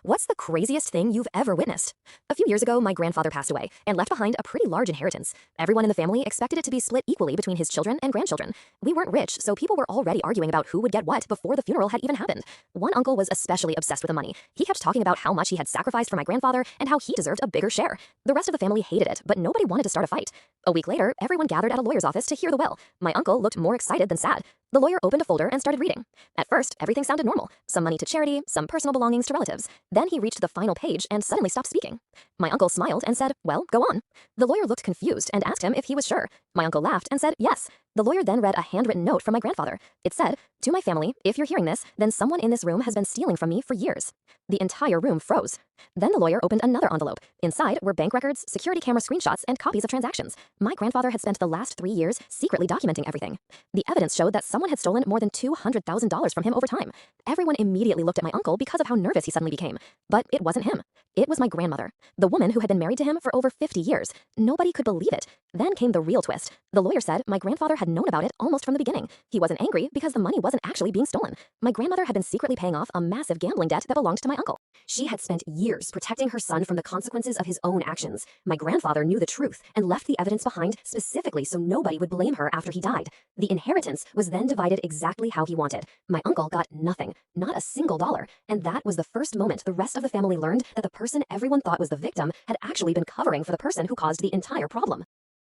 What's the craziest thing you've ever witnessed? A few years ago, my grandfather passed away and left behind a pretty large inheritance. Everyone in the family expected it to be split equally between his children and grandchildren. We weren't rich, so people were already arguing about who would get what before the funeral had even happened. One uncle was especially obsessed with the money. He kept talking about how much he had sacrificed for my grandfather and how he deserved a bigger share. The rest of the family hated it, but nobody wanted to start a fight. A week later, everyone gathered at a lawyer's office to hear the will. My uncle looked more excited than sad. The lawyer opened a folder and started reading. At first, everything sounded normal. Some money to charity, some personal belongings to relatives. Then he reached the final page and suddenly stopped speaking. My uncle smiled and said, "Well, go on." The lawyer looked confused and asked him if he was sure. My uncle laughed and said, "Yes." The lawyer then read a handwritten note from my grandfather. It said, "To my family, if you're hearing this, then someone in this room has been stealing from me for years." The entire room froze. Then the lawyer opened another envelope. Inside were bank records, security camera screenshots, and copies of transactions. My grandfather had spent the last 3 years secretly documenting everything. The evidence showed that someone had stolen more than $200,000 from him over time. Everyone immediately looked at my uncle because of how nervous he suddenly became. But it wasn't him. It was my grandmother, the woman who had been married to him for over 50 years. Nobody could believe it. Then came the real twist. The lawyer said my grandfather had known about it almost from the beginning. He wasn't angry because the money wasn't actually being stolen. My grandmother had been secretly paying off a massive gambling debt that belonged to my uncle. She had spent years protecting her son from the consequences of his own actions. My grandfather knew the truth and left the evidence behind specifically so nobody would blame her after he died. The inheritance was then divided exactly how he wanted. My uncle got nothing, not a single dollar, and that was the first moment the rest of the family learned that the person everyone thought was the victim had actually been covering for the person who caused the entire problem.